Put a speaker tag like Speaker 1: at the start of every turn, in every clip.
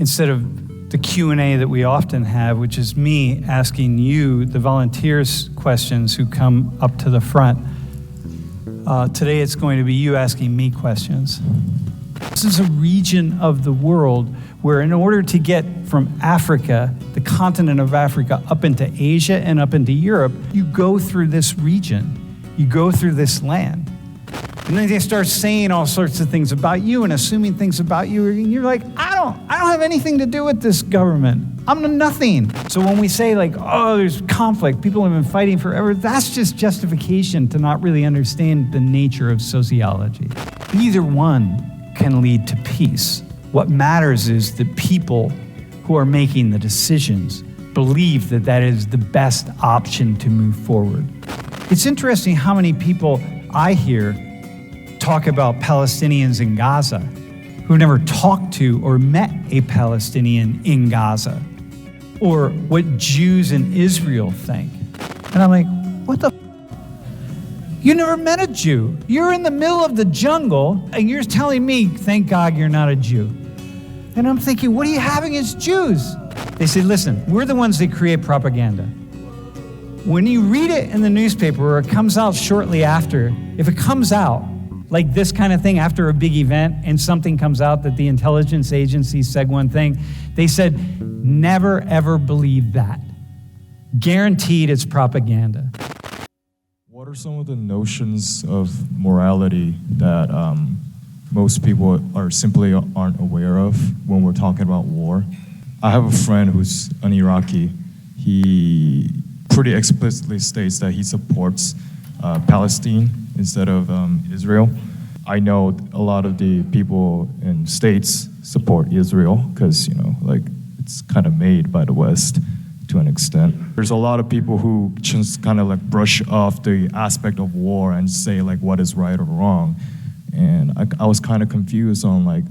Speaker 1: instead of the Q&A that we often have, which is me asking you, the volunteers, questions who come up to the front. Today it's going to be you asking me questions. This is a region of the world where in order to get from Africa, the continent of Africa, up into Asia and up into Europe, you go through this region. You go through this land. And then they start saying all sorts of things about you and assuming things about you. And you're like, I don't have anything to do with this government. I'm nothing. So when we say like, oh, there's conflict, people have been fighting forever, that's just justification to not really understand the nature of sociology. Either one can lead to peace. What matters is that people who are making the decisions believe that that is the best option to move forward. It's interesting how many people I hear talk about Palestinians in Gaza who never talked to or met a Palestinian in Gaza, or what Jews in Israel think. And I'm like, what the? You never met a Jew. You're in the middle of the jungle and you're telling me, thank God you're not a Jew. And I'm thinking, what do you have against Jews? They say, listen, we're the ones that create propaganda. When you read it in the newspaper or it comes out shortly after, if it comes out like this kind of thing after a big event and something comes out that the intelligence agency said one thing, they said, never ever believe that. Guaranteed it's propaganda.
Speaker 2: What are some of the notions of morality that most people simply aren't aware of when we're talking about war? I have a friend who's an Iraqi. He pretty explicitly states that he supports Palestine instead of Israel. I know a lot of the people in states support Israel because, it's kind of made by the West to an extent. There's a lot of people who just kind of like brush off the aspect of war and say like what is right or wrong. And I was kind of confused on like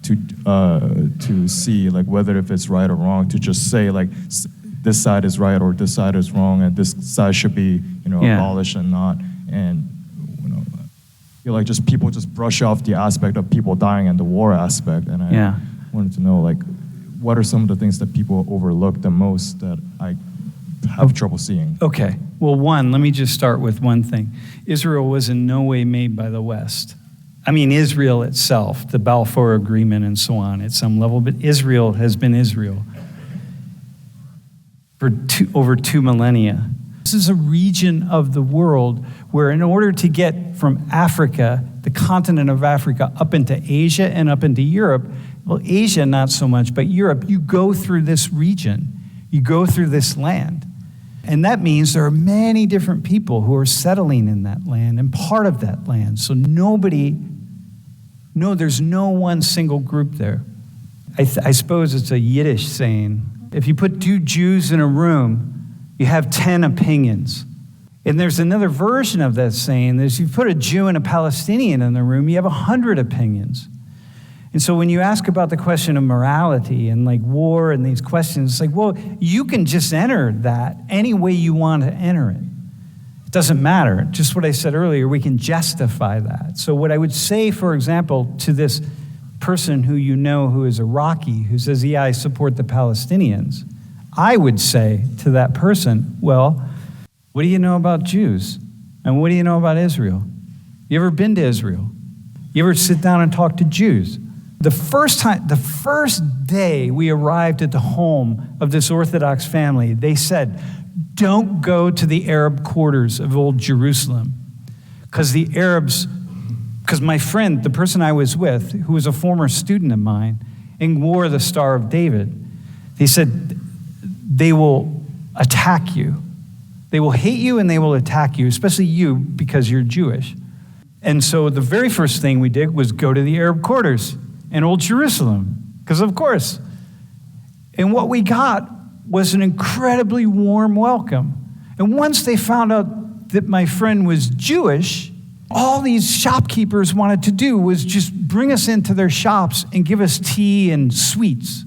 Speaker 2: to see like whether if it's right or wrong to just say like this side is right or this side is wrong and this side should be abolished and not. And I feel like just people just brush off the aspect of people dying and the war aspect. And I wanted to know like what are some of the things that people overlook the most that I have trouble seeing?
Speaker 1: Okay. Well, let me just start with one thing. Israel was in no way made by the West. I mean, Israel itself, the Balfour Agreement and so on at some level, but Israel has been Israel for over 2 millennia. This is a region of the world where in order to get from Africa, the continent of Africa, up into Asia and up into Europe, well, Asia not so much, but Europe, you go through this region. You go through this land. And that means there are many different people who are settling in that land and part of that land. So there's no one single group there. I suppose it's a Yiddish saying. If you put 2 Jews in a room, you have 10 opinions. And there's another version of that saying that if you put a Jew and a Palestinian in the room, you have 100 opinions. And so when you ask about the question of morality and like war and these questions, it's like, well, you can just enter that any way you want to enter it. It doesn't matter. Just what I said earlier, we can justify that. So what I would say, for example, to this person who you know who is Iraqi, who says, yeah, I support the Palestinians, I would say to that person, well, what do you know about Jews? And what do you know about Israel? You ever been to Israel? You ever sit down and talk to Jews? The first day we arrived at the home of this Orthodox family, they said, don't go to the Arab quarters of Old Jerusalem. Because my friend, the person I was with, who was a former student of mine and wore the Star of David, he said, they will attack you. They will hate you and they will attack you, especially you because you're Jewish. And so the very first thing we did was go to the Arab quarters in Old Jerusalem, because of course. And what we got was an incredibly warm welcome. And once they found out that my friend was Jewish, all these shopkeepers wanted to do was just bring us into their shops and give us tea and sweets.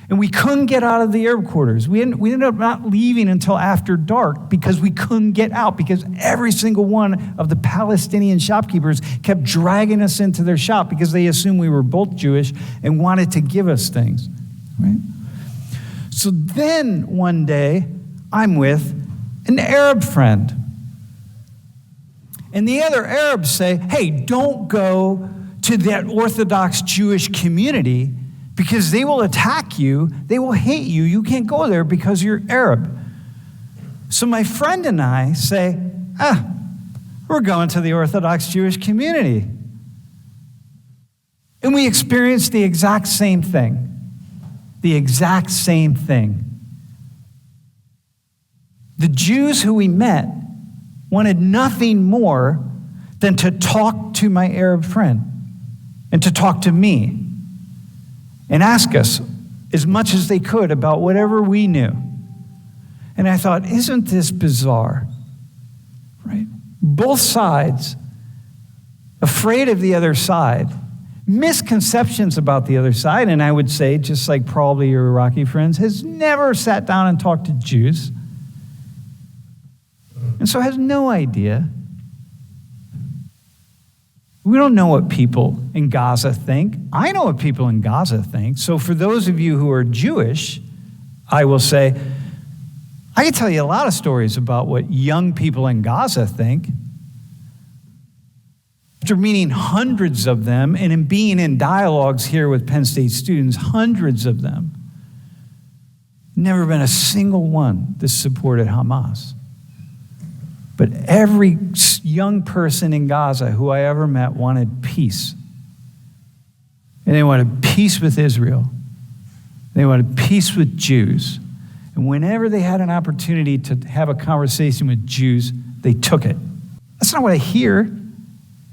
Speaker 1: And we couldn't get out of the Arab quarters. We ended up not leaving until after dark because we couldn't get out, because every single one of the Palestinian shopkeepers kept dragging us into their shop because they assumed we were both Jewish and wanted to give us things. right? So then one day, I'm with an Arab friend. And the other Arabs say, hey, don't go to that Orthodox Jewish community because they will attack you, they will hate you, you can't go there because you're Arab. So my friend and I say, we're going to the Orthodox Jewish community. And we experienced the exact same thing. The exact same thing. The Jews who we met wanted nothing more than to talk to my Arab friend and to talk to me and ask us as much as they could about whatever we knew. And I thought, isn't this bizarre? Right? Both sides, afraid of the other side, misconceptions about the other side, and I would say, just like probably your Iraqi friends, has never sat down and talked to Jews, and so has no idea. We don't know what people in Gaza think. I know what people in Gaza think. So for those of you who are Jewish, I will say, I can tell you a lot of stories about what young people in Gaza think. After meeting hundreds of them and in being in dialogues here with Penn State students, hundreds of them, never been a single one that supported Hamas. But every young person in Gaza who I ever met wanted peace. And they wanted peace with Israel. They wanted peace with Jews. And whenever they had an opportunity to have a conversation with Jews, they took it. That's not what I hear.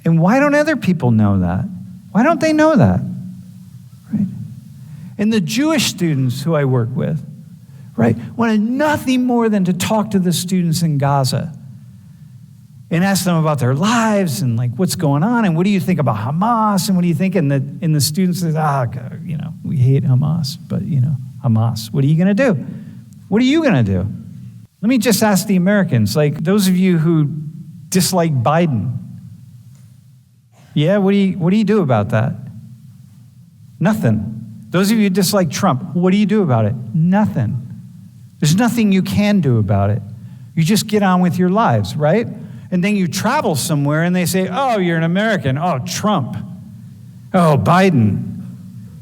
Speaker 1: And why don't other people know that? Why don't they know that? Right? And the Jewish students who I work with, right, wanted nothing more than to talk to the students in Gaza and ask them about their lives and like what's going on and what do you think about Hamas and what do you think? And the students say, we hate Hamas, but Hamas, what are you going to do? What are you going to do? Let me just ask the Americans, like those of you who dislike Biden. Yeah, what do you do about that? Nothing. Those of you who dislike Trump, what do you do about it? Nothing. There's nothing you can do about it. You just get on with your lives, right? And then you travel somewhere and they say, oh, you're an American. Oh, Trump. Oh, Biden.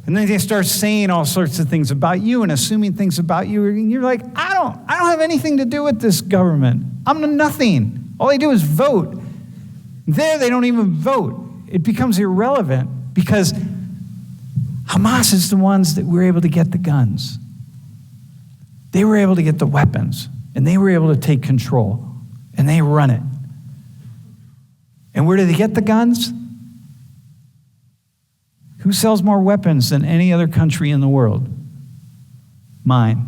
Speaker 1: And then they start saying all sorts of things about you and assuming things about you. And you're like, I don't have anything to do with this government. I'm nothing. All they do is vote. There, they don't even vote. It becomes irrelevant because Hamas is the ones that were able to get the guns. They were able to get the weapons, and they were able to take control, and they run it. And where do they get the guns? Who sells more weapons than any other country in the world? Mine.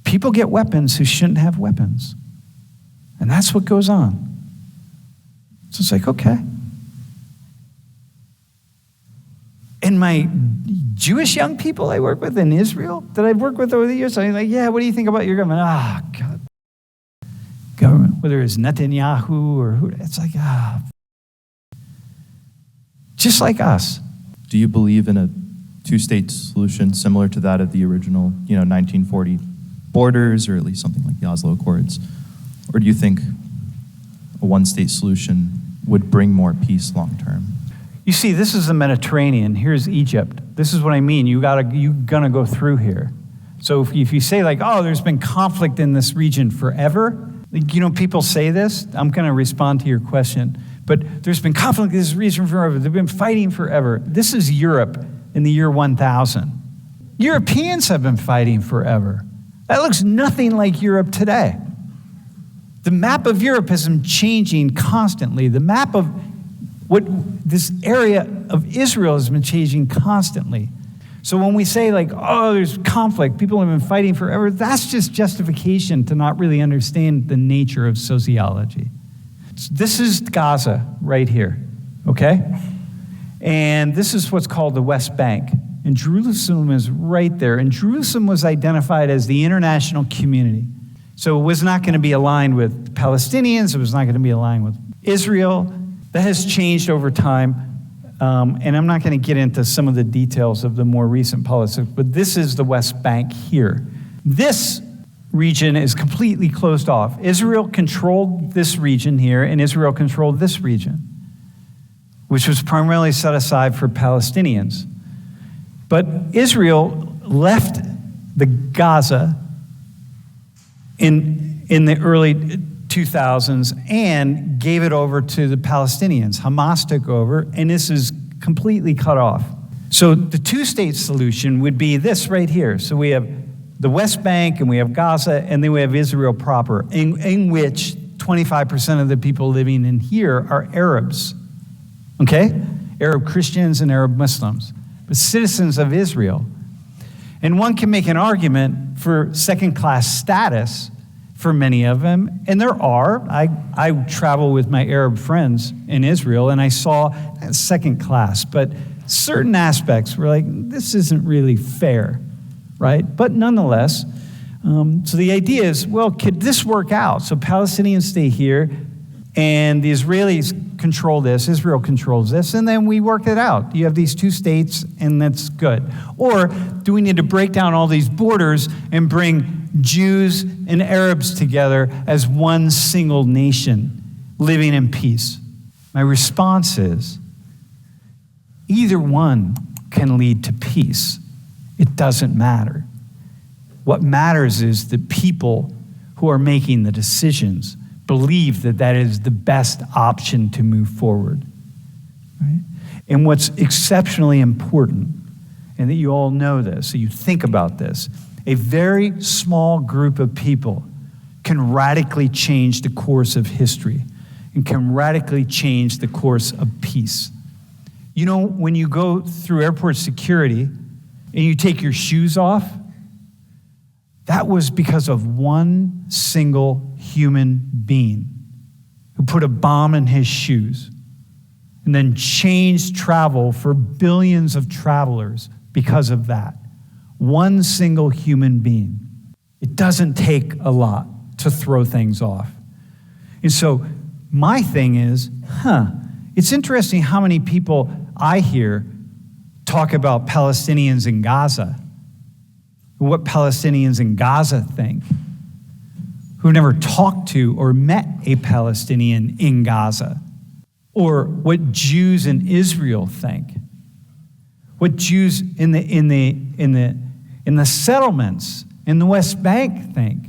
Speaker 1: People get weapons who shouldn't have weapons. And that's what goes on. So it's like, okay. And my Jewish young people I work with in Israel that I've worked with over the years, I'm like, yeah, what do you think about your government? God. Government, whether it's Netanyahu or who, it's like, just like us.
Speaker 3: Do you believe in a two-state solution similar to that of the original, 1940 borders, or at least something like the Oslo Accords? Or do you think a one-state solution would bring more peace long-term?
Speaker 1: You see, this is the Mediterranean. Here's Egypt. This is what I mean. You're gonna go through here. So if you say like, oh, there's been conflict in this region forever, people say this. I'm gonna respond to your question. But there's been conflict in this region forever. They've been fighting forever. This is Europe in the year 1000. Europeans have been fighting forever. That looks nothing like Europe today. The map of Europe has been changing constantly. The map of this area of Israel has been changing constantly. So when we say like, oh, there's conflict, people have been fighting forever, that's just justification to not really understand the nature of sociology. This is Gaza right here, okay? And this is what's called the West Bank. And Jerusalem is right there. And Jerusalem was identified as the international community. So it was not going to be aligned with Palestinians. It was not going to be aligned with Israel. That has changed over time. And I'm not going to get into some of the details of the more recent politics, but this is the West Bank here. This region is completely closed off. Israel controlled this region here, and Israel controlled this region, which was primarily set aside for Palestinians. But Israel left the Gaza in the early 2000s and gave it over to the Palestinians. Hamas took over, and this is completely cut off. So the two-state solution would be this right here. So we have the West Bank, and we have Gaza, and then we have Israel proper, in which 25% of the people living in here are Arabs, okay? Arab Christians and Arab Muslims, but citizens of Israel. And one can make an argument for second-class status for many of them, and there are. I travel with my Arab friends in Israel, and I saw second class, but certain aspects were like, this isn't really fair, right? But nonetheless, so the idea is, well, could this work out? So Palestinians stay here, and the Israelis control this, Israel controls this, and then we work it out. You have these two states, and that's good. Or do we need to break down all these borders and bring Jews and Arabs together as one single nation living in peace? My response is, either one can lead to peace. It doesn't matter. What matters is the people who are making the decisions believe that that is the best option to move forward. Right? And what's exceptionally important, and that you all know this, so you think about this, a very small group of people can radically change the course of history and can radically change the course of peace. You know, when you go through airport security and you take your shoes off, that was because of one single human being who put a bomb in his shoes and then changed travel for billions of travelers because of that. One single human being. It doesn't take a lot to throw things off. And so my thing is, it's interesting how many people I hear talk about Palestinians in Gaza, what Palestinians in Gaza think, who never talked to or met a Palestinian in Gaza, or what Jews in Israel think, what Jews in the settlements in the West Bank think.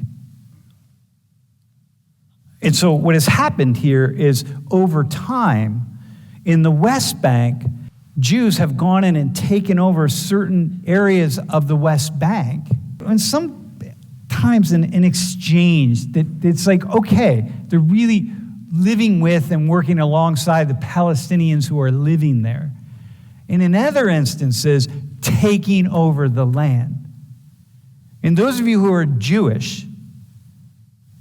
Speaker 1: And so what has happened here is over time, in the West Bank, Jews have gone in and taken over certain areas of the West Bank. And sometimes in exchange, that it's like, okay, they're really living with and working alongside the Palestinians who are living there. And in other instances, taking over the land. And those of you who are Jewish,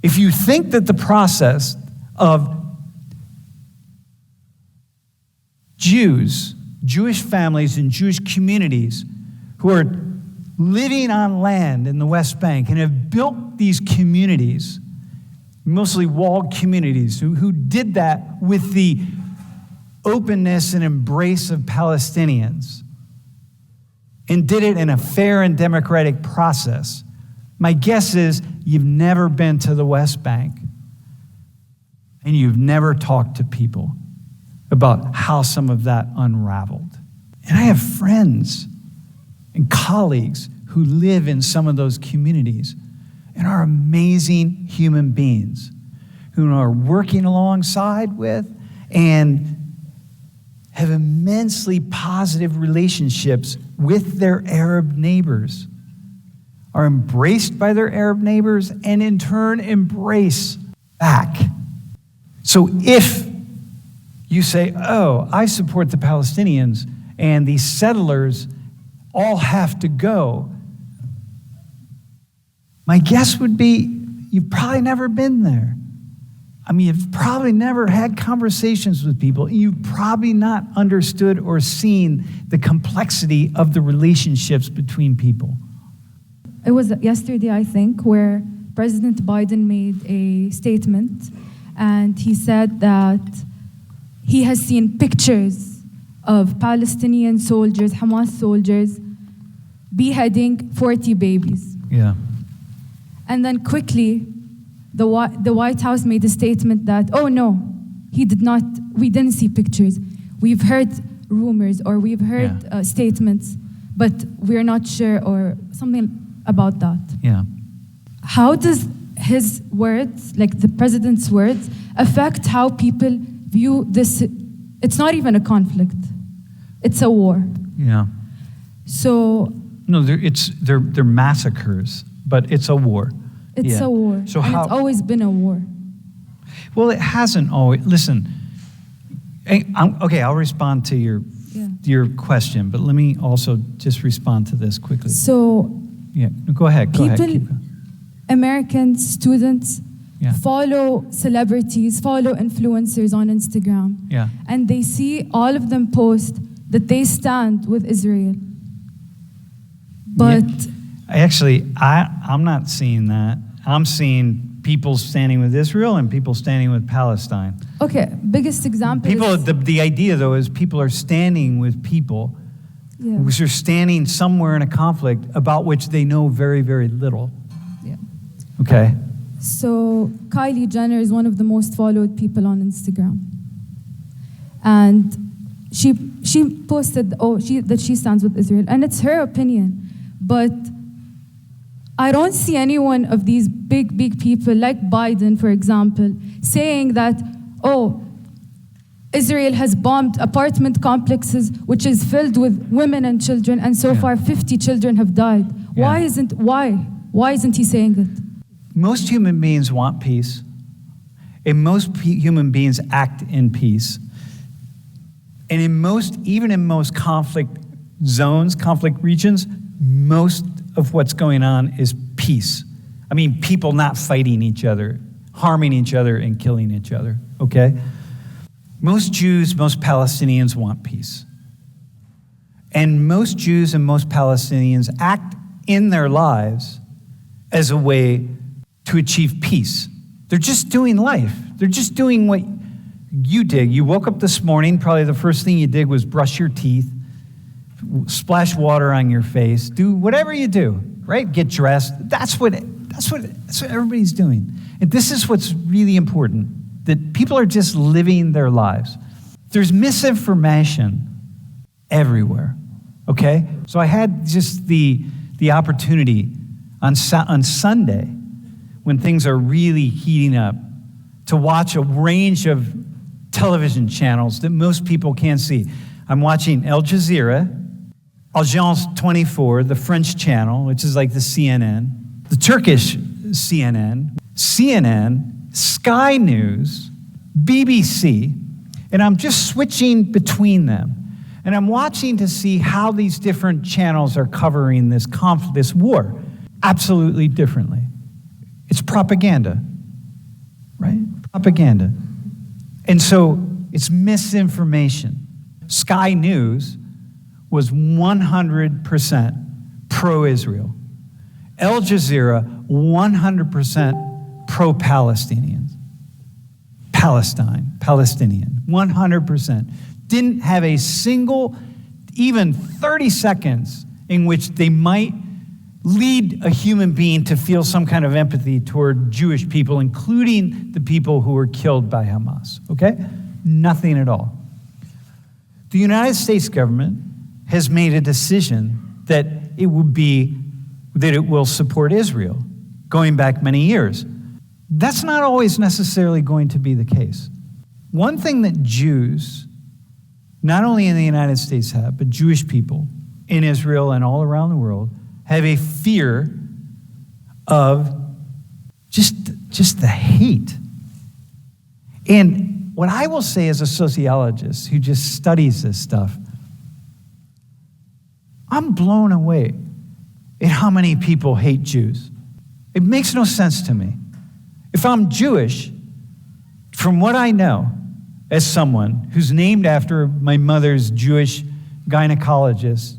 Speaker 1: if you think that the process of Jews, Jewish families and Jewish communities who are living on land in the West Bank and have built these communities, mostly walled communities, who did that with the openness and embrace of Palestinians and did it in a fair and democratic process. My guess is you've never been to the West Bank and you've never talked to people about how some of that unraveled. And I have friends and colleagues who live in some of those communities and are amazing human beings who are working alongside with and have immensely positive relationships with their Arab neighbors, are embraced by their Arab neighbors, and in turn embrace back. So if you say, oh, I support the Palestinians and these settlers all have to go, my guess would be you've probably never been there. I mean, you've probably never had conversations with people. You've probably not understood or seen the complexity of the relationships between people.
Speaker 4: It was yesterday, I think, where President Biden made a statement, and he said that he has seen pictures of Palestinian soldiers, Hamas soldiers, beheading 40 babies.
Speaker 1: Yeah.
Speaker 4: And then quickly, the White House made a statement that, oh no, we didn't see pictures. We've heard rumors or we've heard statements, but we're not sure or something about that.
Speaker 1: Yeah.
Speaker 4: How does his words, like the president's words, affect how people view this? It's not even a conflict. It's a war.
Speaker 1: Yeah.
Speaker 4: So
Speaker 1: No, they're massacres, but it's a war.
Speaker 4: it's
Speaker 1: Yeah.
Speaker 4: a war.
Speaker 1: So
Speaker 4: and
Speaker 1: how?
Speaker 4: it's always been a war.
Speaker 1: Well, it hasn't always. Listen, okay, I'll respond to your question, but let me also just respond to this quickly.
Speaker 4: So
Speaker 1: Yeah, go ahead.
Speaker 4: people,
Speaker 1: Keep going.
Speaker 4: Americans, students,
Speaker 1: Yeah.
Speaker 4: follow celebrities, follow influencers on Instagram.
Speaker 1: Yeah.
Speaker 4: And they see all of them post that they stand with Israel. But
Speaker 1: I'm not seeing that. I'm seeing people standing with Israel and people standing with Palestine.
Speaker 4: okay, biggest example
Speaker 1: People,
Speaker 4: is,
Speaker 1: the idea though is people are standing with people
Speaker 4: yeah,
Speaker 1: which are standing somewhere in a conflict about which they know very, very little.
Speaker 4: yeah.
Speaker 1: Okay?
Speaker 4: So Kylie Jenner is one of the most followed people on Instagram. And she posted that she stands with Israel, and it's her opinion. But I don't see any one of these big people like Biden, for example, saying that, oh, Israel has bombed apartment complexes which is filled with women and children, and so
Speaker 1: Yeah.
Speaker 4: far 50 children have died.
Speaker 1: Yeah.
Speaker 4: Why isn't he saying it?
Speaker 1: Most human beings want peace, and most human beings act in peace. And even in most conflict zones, conflict regions, most of what's going on is peace. I mean, people not fighting each other, harming each other, and killing each other, okay? Most Jews, most Palestinians want peace. And most Jews and most Palestinians act in their lives as a way to achieve peace. They're just doing life. They're just doing what you did. You woke up this morning, probably the first thing you did was brush your teeth, splash water on your face, do whatever you do, right? Get dressed. That's what everybody's doing. And this is what's really important, that people are just living their lives. There's misinformation everywhere, okay? So I had just the opportunity on Sunday, when things are really heating up, to watch a range of television channels that most people can't see. I'm watching Al Jazeera, Agence 24, the French channel, which is like the CNN, the Turkish CNN, Sky News, BBC, and I'm just switching between them. And I'm watching to see how these different channels are covering this conflict, this war, absolutely differently. It's propaganda, right? Propaganda. And so it's misinformation. Sky News was 100% pro-Israel. Al Jazeera, 100% pro-Palestinians. Palestinian, 100%. Didn't have a single, even 30 seconds in which they might lead a human being to feel some kind of empathy toward Jewish people, including the people who were killed by Hamas, okay? Nothing at all. The United States government has made a decision that it will support Israel, going back many years. That's not always necessarily going to be the case. One thing that Jews, not only in the United States have, but Jewish people in Israel and all around the world, have a fear of just the hate. And what I will say as a sociologist who just studies this stuff, I'm blown away at how many people hate Jews. It makes no sense to me. If I'm Jewish, from what I know, as someone who's named after my mother's Jewish gynecologist,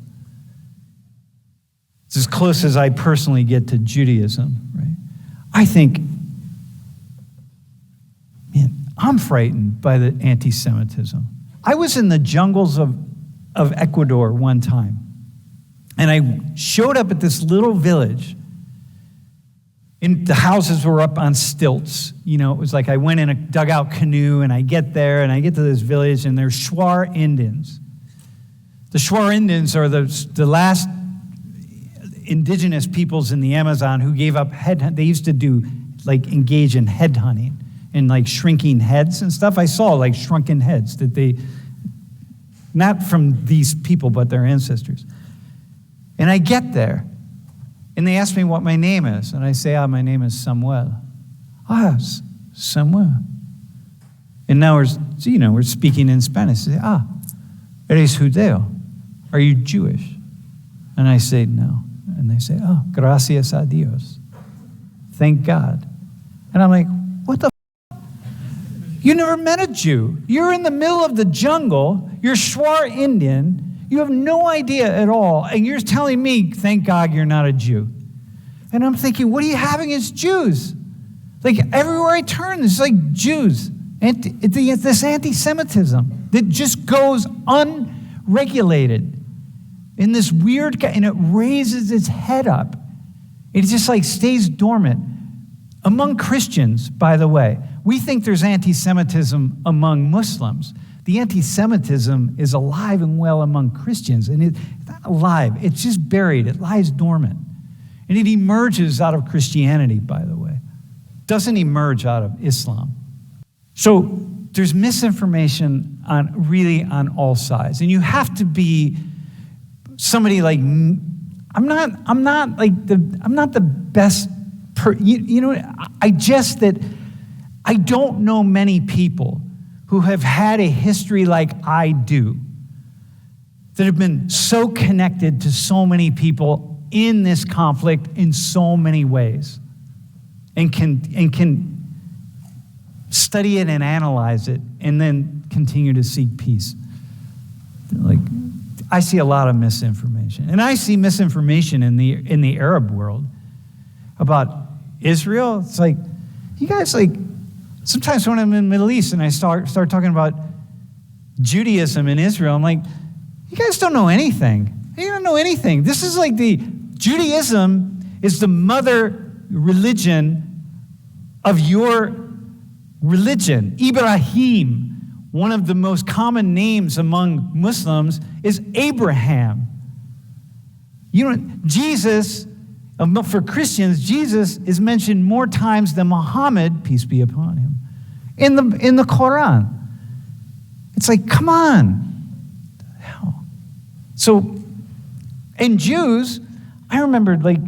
Speaker 1: it's as close as I personally get to Judaism, right? I think, man, I'm frightened by the anti-Semitism. I was in the jungles of of Ecuador one time. And I showed up at this little village, and the houses were up on stilts. You know, it was like I went in a dugout canoe, and I get there, and I get to this village, and there's Shuar Indians. The Shuar Indians are the last indigenous peoples in the Amazon who gave up head. They used to engage in head hunting and like shrinking heads and stuff. I saw like shrunken heads that they, not from these people, but their ancestors. And I get there, and they ask me what my name is, and I say, my name is Samuel. Samuel. And now we're speaking in Spanish. They say, eres judeo? Are you Jewish? And I say, no. And they say, gracias a Dios. Thank God. And I'm like, what the f-? You never met a Jew. You're in the middle of the jungle. You're Shuar Indian. You have no idea at all. And you're telling me, thank God you're not a Jew. And I'm thinking, what do you have against Jews? Like everywhere I turn, it's like Jews. This anti-Semitism that just goes unregulated in this weird, and it raises its head up. It just like stays dormant. Among Christians, by the way, we think there's anti-Semitism among Muslims. The anti-Semitism is alive and well among Christians, and it's not alive, it's just buried, it lies dormant. And it emerges out of Christianity, by the way. Doesn't emerge out of Islam. So there's misinformation on all sides. And you have to be somebody like, I'm not the best, I don't know many people who have had a history like I do, that have been so connected to so many people in this conflict in so many ways, and can study it and analyze it, and then continue to seek peace. Like, I see a lot of misinformation, and I see misinformation in the Arab world about Israel. It's like, you guys, like, sometimes when I'm in the Middle East and I start talking about Judaism in Israel, I'm like, you guys don't know anything. You don't know anything. This is like Judaism is the mother religion of your religion. Ibrahim, one of the most common names among Muslims, is Abraham. Jesus, for Christians, Jesus is mentioned more times than Muhammad, peace be upon him, in the Quran. It's like, come on. What the hell? So, and Jews, I remember, like,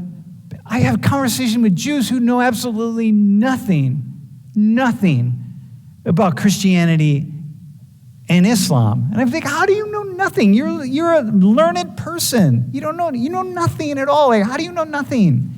Speaker 1: I have conversation with Jews who know absolutely nothing about Christianity and Islam. And I think, how do you know nothing? You're a learned person. You know nothing at all. Like, how do you know nothing?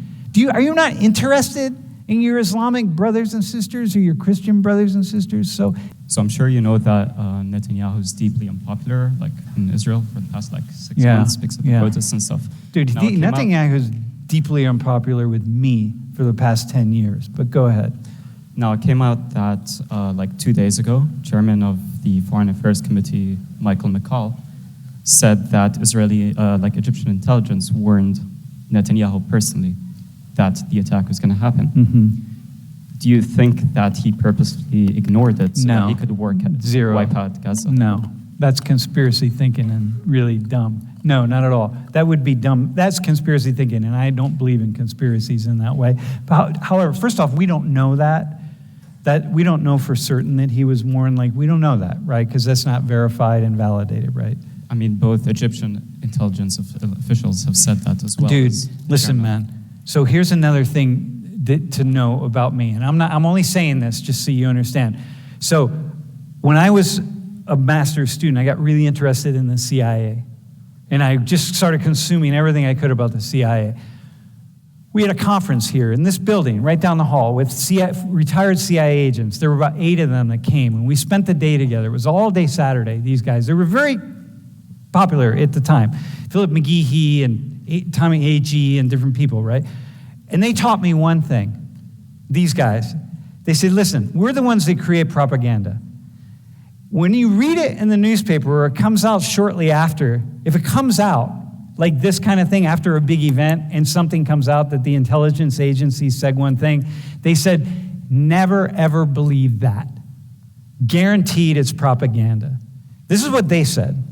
Speaker 1: Are you not interested in your Islamic brothers and sisters or your Christian brothers and sisters? So
Speaker 5: I'm sure you know that Netanyahu is deeply unpopular, like in Israel for the past 6 months because of the protests and stuff.
Speaker 1: Dude, Netanyahu is deeply unpopular with me for the past 10 years, but go ahead.
Speaker 5: Now, it came out that 2 days ago, chairman of the Foreign Affairs Committee, Michael McCall, said that Egyptian intelligence warned Netanyahu personally that the attack was going to happen.
Speaker 1: Mm-hmm.
Speaker 5: Do you think that he purposely ignored it so
Speaker 1: No.
Speaker 5: that he could wipe out Gaza?
Speaker 1: No, that's conspiracy thinking and really dumb. No, not at all. That would be dumb. That's conspiracy thinking, and I don't believe in conspiracies in that way. But however, first off, we don't know that we don't know for certain that he was warned. Like, we don't know that, right? Because that's not verified and validated, right?
Speaker 5: I mean, both Egyptian intelligence officials have said that as well.
Speaker 1: Dude, listen, man. So here's another thing to know about me, and I'm only saying this just so you understand. So when I was a master's student, I got really interested in the CIA, and I just started consuming everything I could about the CIA. We had a conference here in this building, right down the hall, with retired CIA agents. There were about 8 of them that came, and we spent the day together. It was all day Saturday, these guys. They were very popular at the time. Philip McGehee and Tommy Agee and different people, right? And they taught me one thing, these guys. They said, listen, we're the ones that create propaganda. When you read it in the newspaper or it comes out shortly after, if it comes out like this kind of thing after a big event and something comes out that the intelligence agency said one thing, they said, never ever believe that. Guaranteed it's propaganda. This is what they said.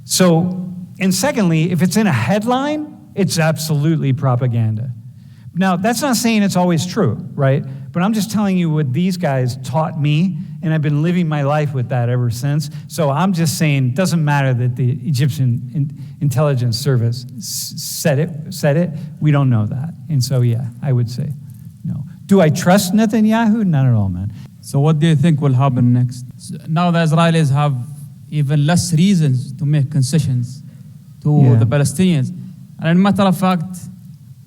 Speaker 1: So, and secondly, if it's in a headline, it's absolutely propaganda. Now, that's not saying it's always true, right? But I'm just telling you what these guys taught me, and I've been living my life with that ever since. So I'm just saying, it doesn't matter that the Egyptian intelligence service said it. We don't know that. And so, yeah, I would say no. Do I trust Netanyahu? Not at all, man.
Speaker 6: So what do you think will happen next? Now the Israelis have even less reasons to make concessions to the Palestinians. And in matter of fact,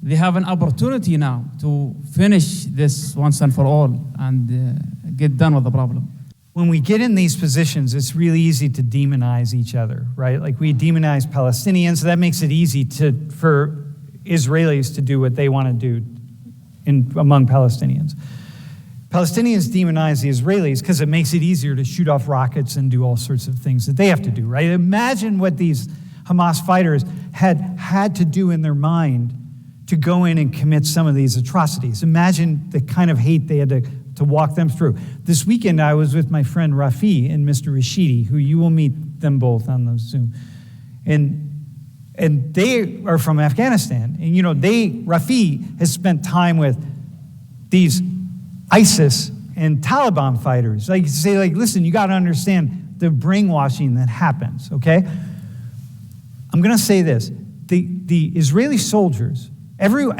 Speaker 6: they have an opportunity now to finish this once and for all and get done with the problem.
Speaker 1: When we get in these positions, it's really easy to demonize each other, right? Like we demonize Palestinians, so that makes it easy for Israelis to do what they want to do among Palestinians. Palestinians demonize the Israelis because it makes it easier to shoot off rockets and do all sorts of things that they have to do, right? Imagine what these Hamas fighters had to do in their mind to go in and commit some of these atrocities. Imagine the kind of hate they had to walk them through. This weekend, I was with my friend Rafi and Mr. Rashidi, who you will meet them both on the Zoom. And they are from Afghanistan. And, you know, Rafi has spent time with these ISIS and Taliban fighters. Like, say, like, listen, you got to understand the brainwashing that happens, okay? I'm going to say this. The Israeli soldiers, every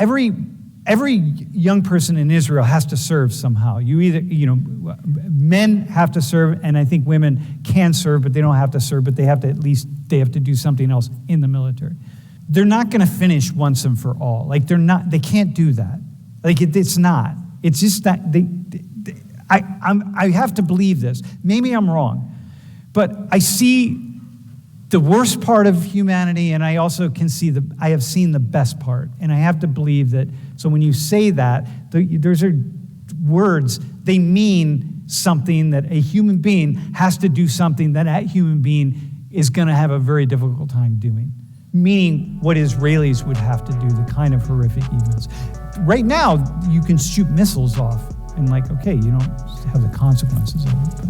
Speaker 1: young person in Israel has to serve somehow. Men have to serve, and I think women can serve, but they don't have to serve, but they have to do something else in the military. They're not going to finish once and for all. Like, they can't do that. Like, it's not. It's just that I have to believe this. Maybe I'm wrong, but I see the worst part of humanity, and I also I have seen the best part, and I have to believe that. So when you say that, those are words. They mean something that a human being has to do something that human being is going to have a very difficult time doing. Meaning what Israelis would have to do, the kind of horrific events. Right now, you can shoot missiles off and okay, you don't have the consequences of it. But